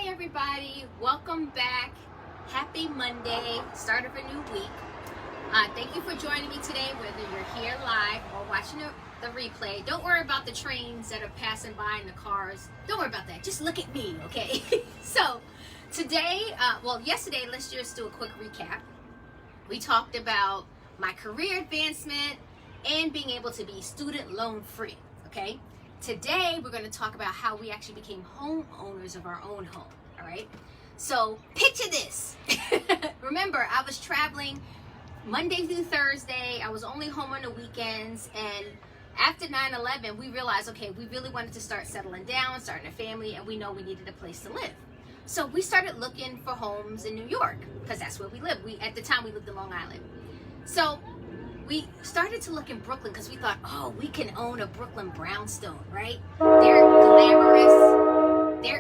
Hi everybody, welcome back. Happy Monday, start of a new week. Thank you for joining me today, whether you're here live or watching the replay. Don't worry about the trains that are passing by and the cars. Don't worry about that. Just look at me, okay? So today, yesterday, let's just do a quick recap. We talked about my career advancement and being able to be student loan free, okay? Today, we're going to talk about how we actually became homeowners of our own home, all right? So, picture this. Remember, I was traveling Monday through Thursday. I was only home on the weekends. And after 9/11, we realized, okay, we really wanted to start settling down, starting a family, and we know we needed a place to live. So, we started looking for homes in New York, because that's where we lived. At the time, we lived in Long Island. So, we started to look in Brooklyn because we thought, oh, we can own a Brooklyn brownstone, right? They're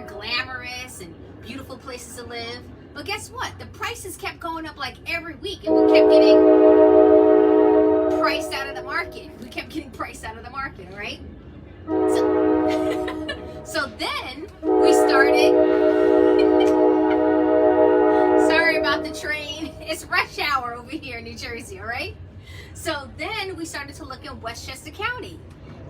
glamorous and beautiful places to live. But guess what? The prices kept going up like every week, and we kept getting priced out of the market. All right? So then we started. Sorry about the train. It's rush hour over here in New Jersey, all right? So then we started to look in Westchester County,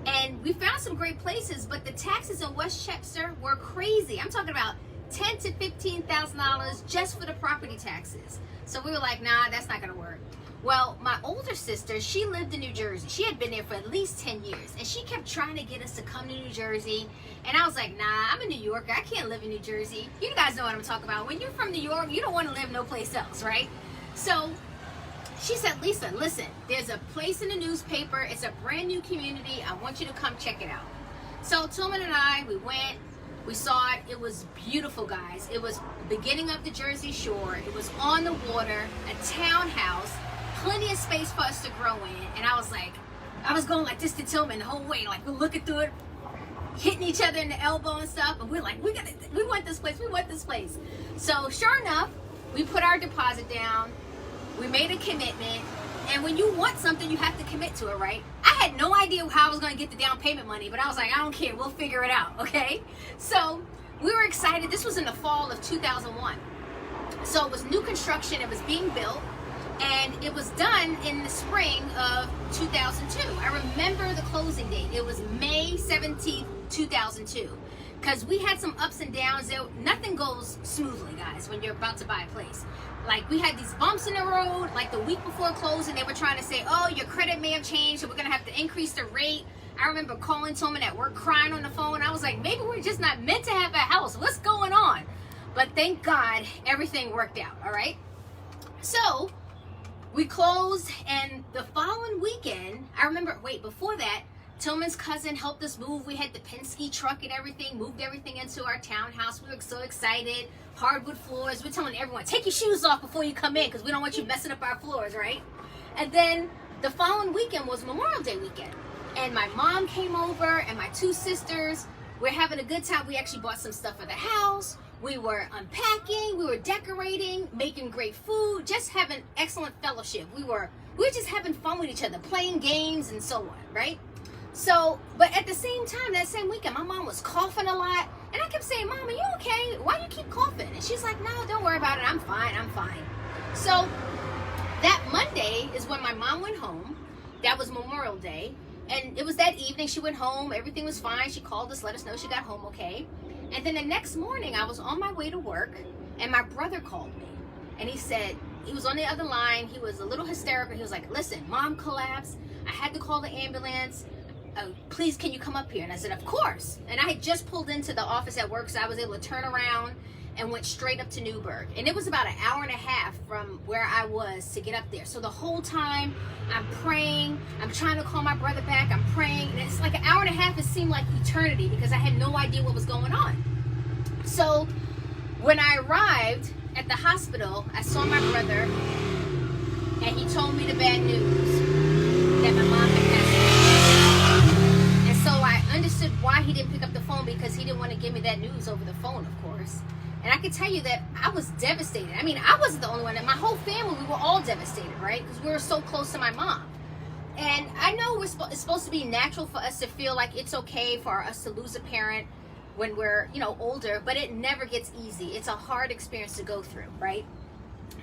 and we found some great places, but the taxes in Westchester were crazy. I'm talking about $10,000 to $15,000 just for the property taxes. So we were like, nah, that's not gonna work. Well, my older sister, she lived in New Jersey. She had been there for at least 10 years, and she kept trying to get us to come to New Jersey. And I was like, nah, I'm a New Yorker. I can't live in New Jersey. You guys know what I'm talking about. When you're from New York, you don't want to live no place else, right? So she said, Lisa, listen, there's a place in the newspaper. It's a brand new community. I want you to come check it out. So Tillman and I, we went, we saw it. It was beautiful, guys. It was the beginning of the Jersey Shore. It was on the water, a townhouse, plenty of space for us to grow in. And I was going like this to Tillman the whole way, like we're looking through it, hitting each other in the elbow and stuff. And we're like, we want this place. So sure enough, we put our deposit down. We made a commitment, and when you want something, you have to commit to it, right? I had no idea how I was going to get the down payment money, but I was like, I don't care. We'll figure it out, okay? So we were excited. This was in the fall of 2001. So it was new construction. It was being built, and it was done in the spring of 2002. I remember the closing date. It was May 17th, 2002. Because we had some ups and downs. Nothing goes smoothly, guys, when you're about to buy a place. Like, we had these bumps in the road, like the week before closing, they were trying to say, oh, your credit may have changed, so we're going to have to increase the rate. I remember calling Tillman at work, crying on the phone. I was like, maybe we're just not meant to have a house. What's going on? But thank God, everything worked out, all right? So, we closed, and the following weekend, I remember, before that, Tillman's cousin helped us move. We had the Penske truck and everything, moved everything into our townhouse. We were so excited. Hardwood floors. We're telling everyone, take your shoes off before you come in because we don't want you messing up our floors, right? And then the following weekend was Memorial Day weekend. And my mom came over and my two sisters. We're having a good time. We actually bought some stuff for the house. We were unpacking. We were decorating, making great food, just having excellent fellowship. We were just having fun with each other, playing games and so on, right? So, but at the same time, that same weekend, my mom was coughing a lot. And I kept saying, Mom, are you okay? Why do you keep coughing? And she's like, no, don't worry about it. I'm fine. So that Monday is when my mom went home. That was Memorial Day. And it was that evening she went home. Everything was fine. She called us, let us know she got home okay. And then the next morning, I was on my way to work, and my brother called me. And he said, he was on the other line. He was a little hysterical. He was like, listen, Mom collapsed. I had to call the ambulance. Please, can you come up here? And I said, of course. And I had just pulled into the office at work, so I was able to turn around and went straight up to Newburgh. And it was about an hour and a half from where I was to get up there. So the whole time I'm praying, I'm trying to call my brother back, I'm praying. And it's like an hour and a half, it seemed like eternity because I had no idea what was going on. So when I arrived at the hospital, I saw my brother, and he told me the bad news that my mom had passed away. So I understood why he didn't pick up the phone, because he didn't want to give me that news over the phone, of course. And I can tell you that I was devastated. I mean, I wasn't the only one. My whole family, we were all devastated, right? Because we were so close to my mom. And I know it's supposed to be natural for us to feel like it's okay for us to lose a parent when we're, older, but it never gets easy. It's a hard experience to go through, right?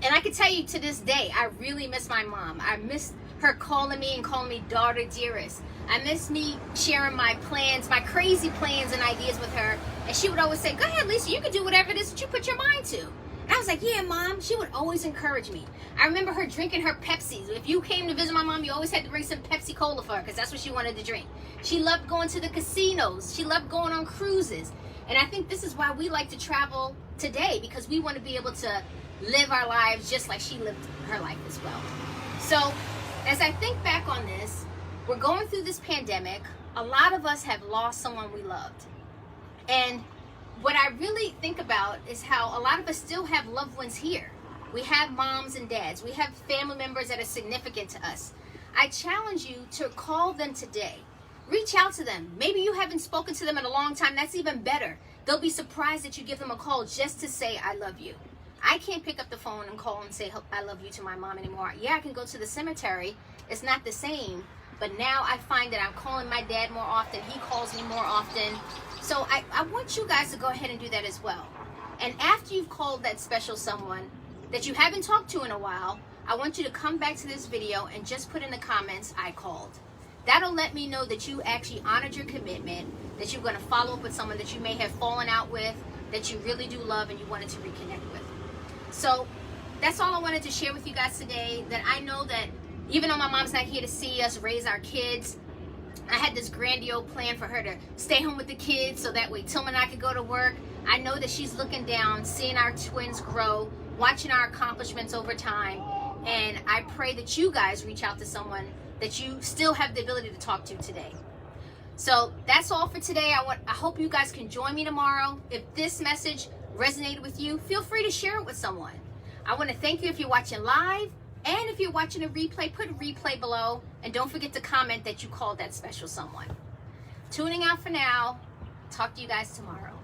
And I can tell you to this day, I really miss my mom. I miss her calling me and calling me daughter dearest. I miss me sharing my plans, my crazy plans and ideas with her. And she would always say, go ahead, Lisa, you can do whatever it is that you put your mind to. And I was like, yeah, Mom. She would always encourage me. I remember her drinking her Pepsis. If you came to visit my mom, you always had to bring some Pepsi Cola for her because that's what she wanted to drink. She loved going to the casinos. She loved going on cruises. And I think this is why we like to travel today, because we want to be able to live our lives just like she lived her life as well. So as I think back on this, we're going through this pandemic. A lot of us have lost someone we loved. And what I really think about is how a lot of us still have loved ones here. We have moms and dads. We have family members that are significant to us. I challenge you to call them today. Reach out to them. Maybe you haven't spoken to them in a long time. That's even better. They'll be surprised that you give them a call just to say, I love you. I can't pick up the phone and call and say, I love you to my mom anymore. Yeah, I can go to the cemetery. It's not the same. But now I find that I'm calling my dad more often. He calls me more often. So I want you guys to go ahead and do that as well. And after you've called that special someone that you haven't talked to in a while, I want you to come back to this video and just put in the comments, I called. That'll let me know that you actually honored your commitment, that you're going to follow up with someone that you may have fallen out with, that you really do love and you wanted to reconnect with. So that's all I wanted to share with you guys today, that I know that even though my mom's not here to see us raise our kids, I had this grandiose plan for her to stay home with the kids so that way Tillman and I could go to work. I know that she's looking down, seeing our twins grow, watching our accomplishments over time. And I pray that you guys reach out to someone that you still have the ability to talk to today. So that's all for today. I hope you guys can join me tomorrow. If this message resonated with you, feel free to share it with someone. I want to thank you if you're watching live. And if you're watching a replay, put a replay below. And don't forget to comment that you called that special someone. Tuning out for now. Talk to you guys tomorrow.